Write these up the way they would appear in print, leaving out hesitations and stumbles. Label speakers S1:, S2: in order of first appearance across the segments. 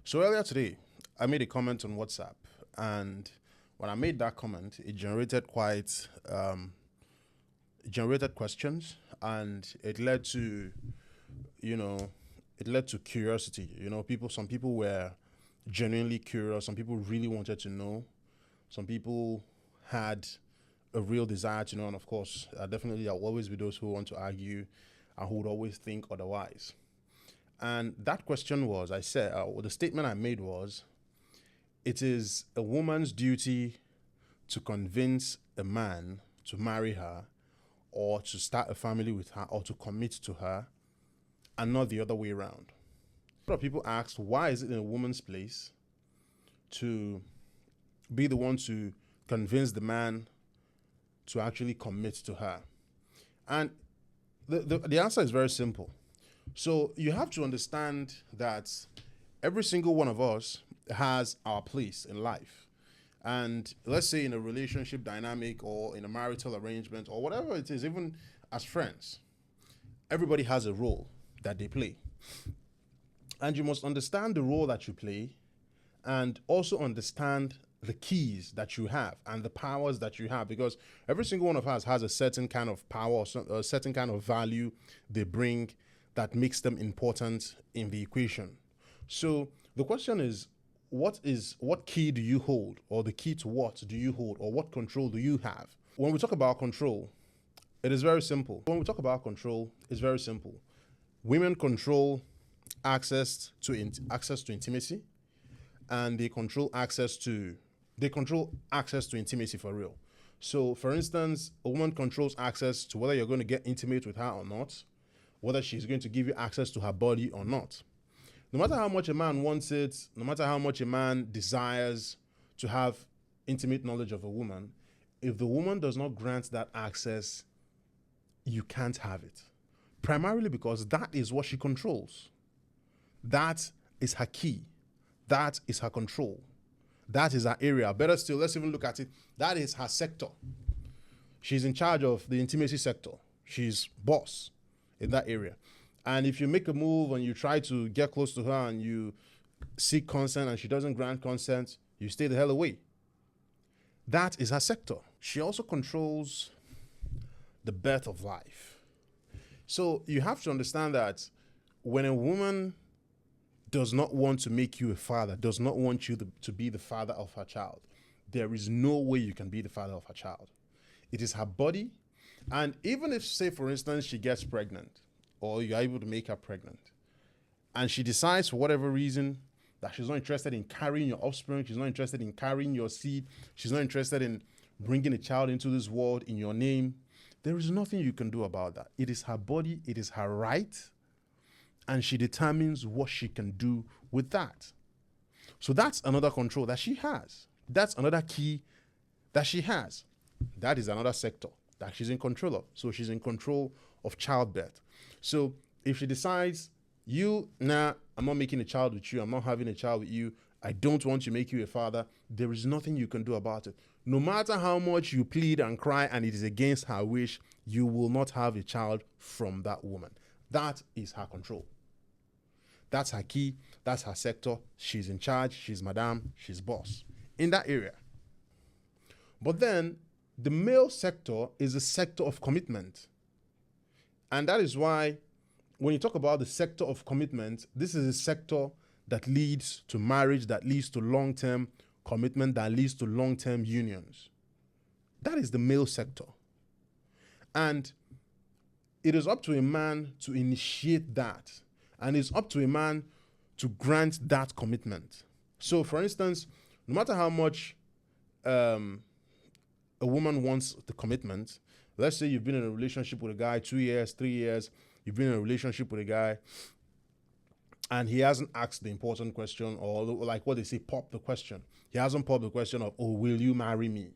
S1: So earlier today, I made a comment on WhatsApp, and when I made that comment, it generated generated questions, and it led to, you know, it led to curiosity. Some people were genuinely curious. Some people really wanted to know. Some people had a real desire to know, and of course, definitely there will always be those who want to argue and who would always think otherwise. And that question was, the statement I made was, it is a woman's duty to convince a man to marry her or to start a family with her or to commit to her, and not the other way around. A lot of people asked, why is it in a woman's place to be the one to convince the man to actually commit to her? And the answer is very simple. So you have to understand that every single one of us has our place in life. And let's say in a relationship dynamic or in a marital arrangement or whatever it is, even as friends, everybody has a role that they play. And you must understand the role that you play and also understand the keys that you have and the powers that you have, because every single one of us has a certain kind of power or a certain kind of value they bring that makes them important in the equation. So the question is, what key do you hold, or the key to what do you hold, or what control do you have? When we talk about control, it is very simple. When we talk about control, it's very simple. Women control access to intimacy, and they control access to intimacy for real. So, for instance, a woman controls access to whether you're going to get intimate with her or not, whether she's going to give you access to her body or not. No matter how much a man wants it, no matter how much a man desires to have intimate knowledge of a woman, if the woman does not grant that access, you can't have it. Primarily because that is what she controls. That is her key. That is her control. That is her area. Better still, let's even look at it. That is her sector. She's in charge of the intimacy sector. She's boss in that area. And if you make a move and you try to get close to her and you seek consent and she doesn't grant consent, you stay the hell away. That is her sector. She also controls the birth of life. So you have to understand that when a woman does not want to make you a father, does not want you to be the father of her child, there is no way you can be the father of her child. It is her body. And even if, say, for instance, she gets pregnant, or you're able to make her pregnant, and she decides for whatever reason that she's not interested in carrying your offspring, she's not interested in carrying your seed, she's not interested in bringing a child into this world in your name, there is nothing you can do about that. It is her body, it is her right, and she determines what she can do with that. So that's another control that she has. That's another key that she has. That is another sector that she's in control of. So she's in control of childbirth. So if she decides, I'm not making a child with you, I'm not having a child with you, I don't want to make you a father, there is nothing you can do about it. No matter how much you plead and cry and it is against her wish, you will not have a child from that woman. That is her control. That's her key, that's her sector. She's in charge, she's madam, she's boss in that area. But then the male sector is a sector of commitment. And that is why when you talk about the sector of commitment, this is a sector that leads to marriage, that leads to long-term commitment, that leads to long-term unions. That is the male sector. And it is up to a man to initiate that. And it's up to a man to grant that commitment. So, for instance, no matter how much a woman wants the commitment, let's say you've been in a relationship with a guy 2 years, 3 years, you've been in a relationship with a guy, and he hasn't asked the important question, or like what they say, pop the question. He hasn't popped the question of, oh, will you marry me?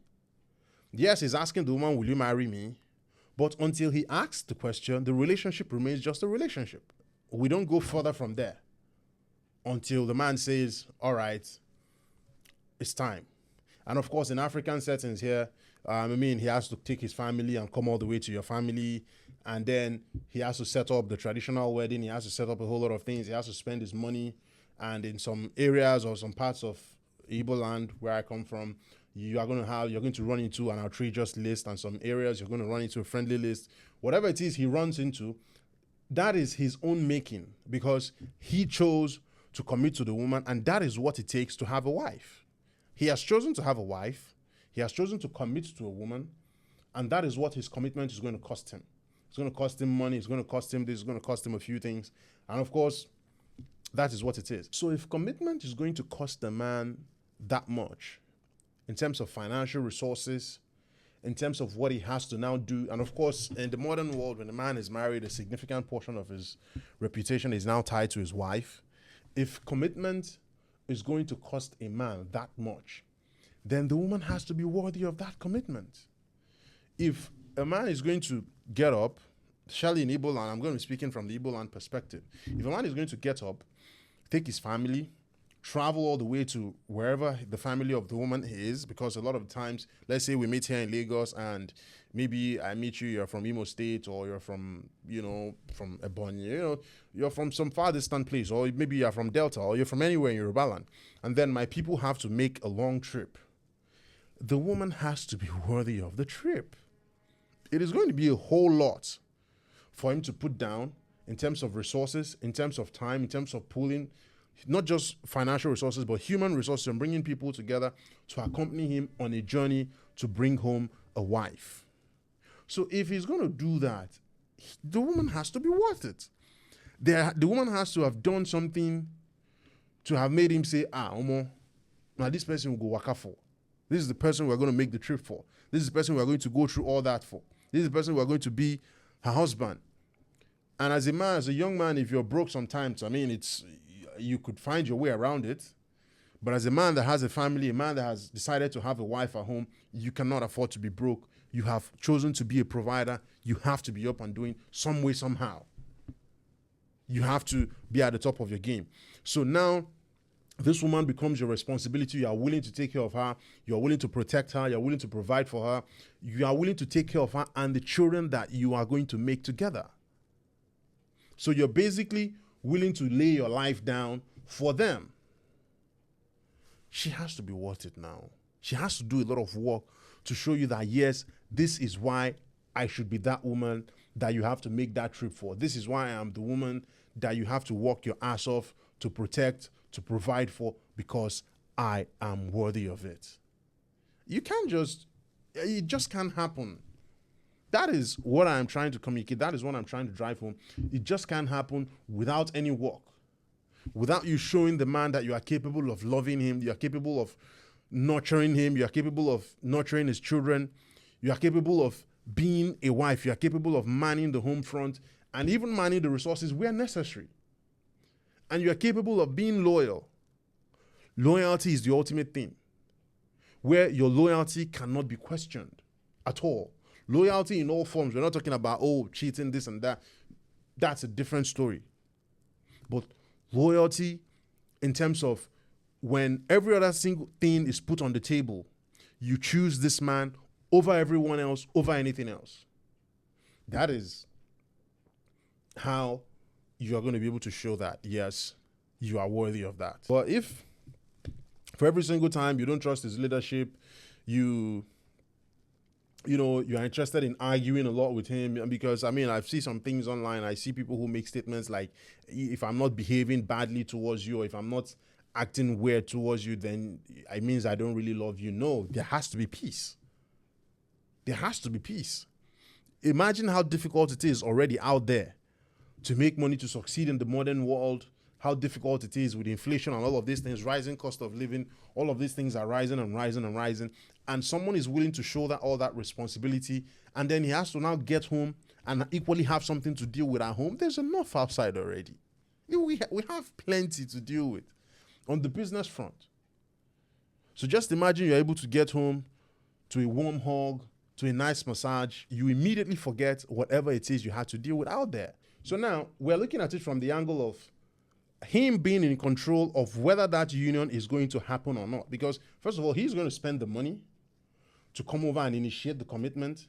S1: Yes, he's asking the woman, will you marry me? But until he asks the question, the relationship remains just a relationship. We don't go further from there until the man says, all right, it's time. And of course, in African settings here, he has to take his family and come all the way to your family. And then he has to set up the traditional wedding. He has to set up a whole lot of things. He has to spend his money. And in some areas or some parts of Igbo land where I come from, you're going to run into an outrageous list, and some areas you're going to run into a friendly list. Whatever it is he runs into, that is his own making, because he chose to commit to the woman, and that is what it takes to have a wife. He has chosen to have a wife. He has chosen to commit to a woman, and that is what his commitment is going to cost him. It's going to cost him money. It's going to cost him this. It's going to cost him a few things. And of course, that is what it is. So if commitment is going to cost a man that much, in terms of financial resources, in terms of what he has to now do, and of course, in the modern world, when a man is married, a significant portion of his reputation is now tied to his wife. If commitment is going to cost a man that much, then the woman has to be worthy of that commitment. If a man is going to get up, especially in Igbo land, I'm going to be speaking from the Igbo land perspective. If a man is going to get up, take his family, travel all the way to wherever the family of the woman is, because a lot of times, let's say we meet here in Lagos and maybe I meet you, you're from Imo State, or you're from, from Ebonyi, you're from some far distant place, or maybe you're from Delta, or you're from anywhere in Yoruba land. And then my people have to make a long trip. The woman has to be worthy of the trip. It is going to be a whole lot for him to put down in terms of resources, in terms of time, in terms of pulling, not just financial resources, but human resources, and bringing people together to accompany him on a journey to bring home a wife. So if he's going to do that, the woman has to be worth it. The woman has to have done something to have made him say, Omo, now this person will go waka for. This is the person we're going to make the trip for. This is the person we're going to go through all that for. This is the person we're going to be her husband. And as a man, as a young man, if you're broke sometimes, you could find your way around it. But as a man that has a family, a man that has decided to have a wife at home, you cannot afford to be broke. You have chosen to be a provider. You have to be up and doing some way, somehow. You have to be at the top of your game. So now, this woman becomes your responsibility. You are willing to take care of her. You are willing to protect her. You are willing to provide for her. You are willing to take care of her and the children that you are going to make together. So you're basically willing to lay your life down for them. She has to be worth it now. She has to do a lot of work to show you that, yes, this is why I should be that woman that you have to make that trip for. This is why I am the woman that you have to work your ass off to protect, to provide for, because I am worthy of it. It just can't happen. That is what I'm trying to communicate. That is what I'm trying to drive home. It just can't happen without any work. Without you showing the man that you are capable of loving him, you are capable of nurturing him, you are capable of nurturing his children, you are capable of being a wife, you are capable of manning the home front and even manning the resources where necessary. And you are capable of being loyal. Loyalty is the ultimate thing, where your loyalty cannot be questioned at all. Loyalty in all forms. We're not talking about, cheating, this and that. That's a different story. But loyalty in terms of when every other single thing is put on the table, you choose this man over everyone else, over anything else. That is how you are going to be able to show that, yes, you are worthy of that. But if for every single time you don't trust his leadership, you're interested in arguing a lot with him, because I've seen some things online. I see people who make statements like, if I'm not behaving badly towards you, or if I'm not acting weird towards you, then it means I don't really love you. No, there has to be peace. There has to be peace. Imagine how difficult it is already out there to make money, to succeed in the modern world, how difficult it is with inflation and all of these things, rising cost of living, all of these things are rising and rising and rising. And someone is willing to shoulder all that responsibility, and then he has to now get home and equally have something to deal with at home. There's enough outside already. We have plenty to deal with on the business front. So just imagine you're able to get home to a warm hug, to a nice massage. You immediately forget whatever it is you had to deal with out there. So now we're looking at it from the angle of him being in control of whether that union is going to happen or not. Because first of all, he's going to spend the money to come over and initiate the commitment.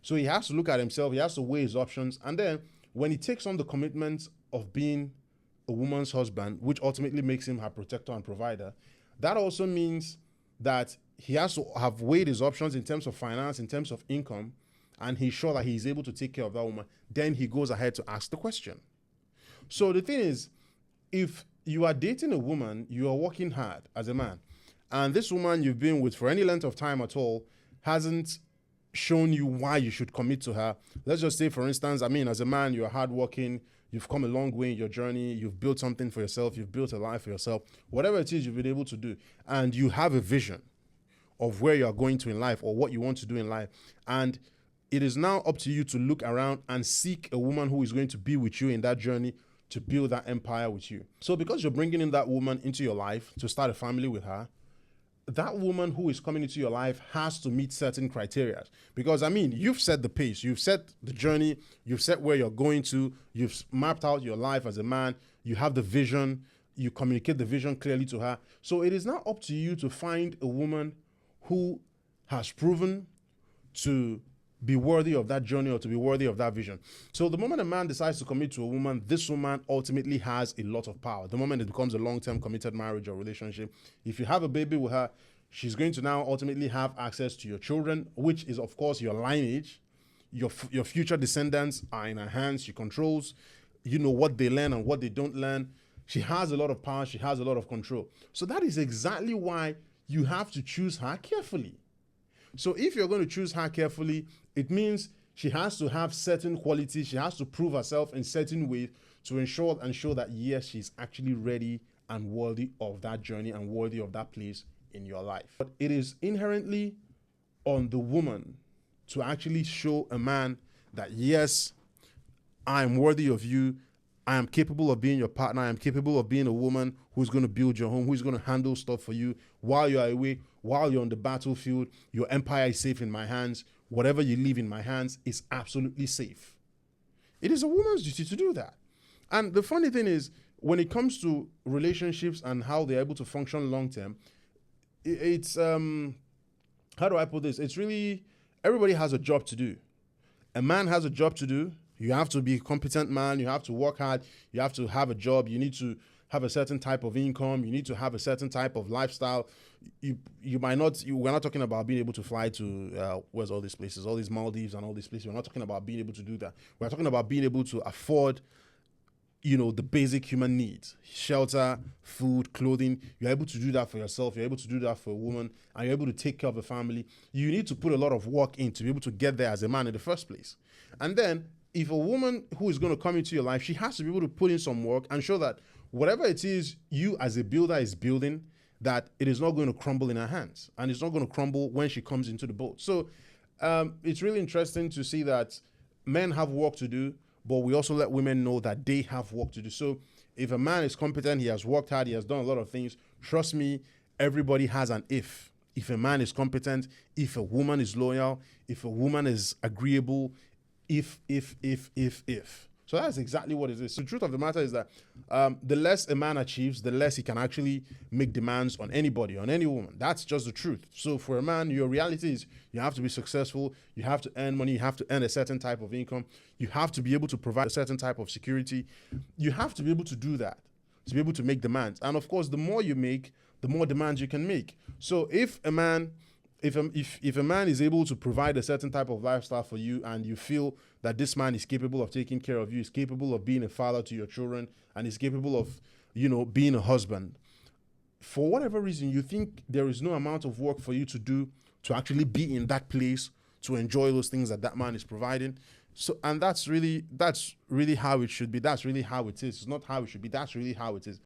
S1: So he has to look at himself. He has to weigh his options. And then when he takes on the commitment of being a woman's husband, which ultimately makes him her protector and provider, that also means that he has to have weighed his options in terms of finance, in terms of income, and he's sure that he's able to take care of that woman. Then he goes ahead to ask the question. So the thing is, if you are dating a woman, you are working hard as a man, and this woman you've been with for any length of time at all hasn't shown you why you should commit to her. Let's just say, for instance, I mean, as a man, you're hardworking, you've come a long way in your journey, you've built something for yourself, you've built a life for yourself, whatever it is you've been able to do, and you have a vision of where you're going to in life or what you want to do in life. And it is now up to you to look around and seek a woman who is going to be with you in that journey, to build that empire with you. So because you're bringing in that woman into your life to start a family with her, that woman who is coming into your life has to meet certain criteria. Because, I mean, you've set the pace, you've set the journey, you've set where you're going to, you've mapped out your life as a man, you have the vision, you communicate the vision clearly to her. So it is now up to you to find a woman who has proven to be worthy of that journey or to be worthy of that vision. So the moment a man decides to commit to a woman, this woman ultimately has a lot of power. The moment it becomes a long-term committed marriage or relationship, if you have a baby with her, she's going to now ultimately have access to your children, which is, of course, your lineage. Your future descendants are in her hands. She controls, what they learn and what they don't learn. She has a lot of power. She has a lot of control. So that is exactly why you have to choose her carefully. So if you're going to choose her carefully, it means she has to have certain qualities. She has to prove herself in certain ways to ensure and show that, yes, she's actually ready and worthy of that journey and worthy of that place in your life. But it is inherently on the woman to actually show a man that, yes, I am worthy of you. I am capable of being your partner. I am capable of being a woman who's going to build your home, who's going to handle stuff for you while you're away, while you're on the battlefield. Your empire is safe in my hands. Whatever you leave in my hands is absolutely safe. It is a woman's duty to do that. And the funny thing is, when it comes to relationships and how they're able to function long term, it's how do I put this? It's really, everybody has a job to do. A man has a job to do. You have to be a competent man. You have to work hard. You have to have a job. You need to have a certain type of income. You need to have a certain type of lifestyle. You might not. We're not talking about being able to fly to where's all these places, all these Maldives and all these places. We're not talking about being able to do that. We're talking about being able to afford, the basic human needs: shelter, food, clothing. You're able to do that for yourself. You're able to do that for a woman, and you're able to take care of a family. You need to put a lot of work in to be able to get there as a man in the first place. And then, if a woman who is going to come into your life, she has to be able to put in some work and show that whatever it is you as a builder is building, that it is not going to crumble in her hands, and it's not going to crumble when she comes into the boat. So it's really interesting to see that men have work to do, but we also let women know that they have work to do. So if a man is competent, he has worked hard, he has done a lot of things, trust me, everybody has an if. If a man is competent, if a woman is loyal, if a woman is agreeable, if. So that's exactly what it is. So the truth of the matter is that the less a man achieves, the less he can actually make demands on anybody, on any woman. That's just the truth. So for a man, your reality is you have to be successful, you have to earn money, you have to earn a certain type of income, you have to be able to provide a certain type of security. You have to be able to do that, to be able to make demands. And of course, the more you make, the more demands you can make. So if a man is able to provide a certain type of lifestyle for you, and you feel that this man is capable of taking care of you, is capable of being a father to your children, and is capable of, being a husband, for whatever reason, you think there is no amount of work for you to do to actually be in that place, to enjoy those things that man is providing. So, and that's really how it should be. That's really how it is. It's not how it should be. That's really how it is.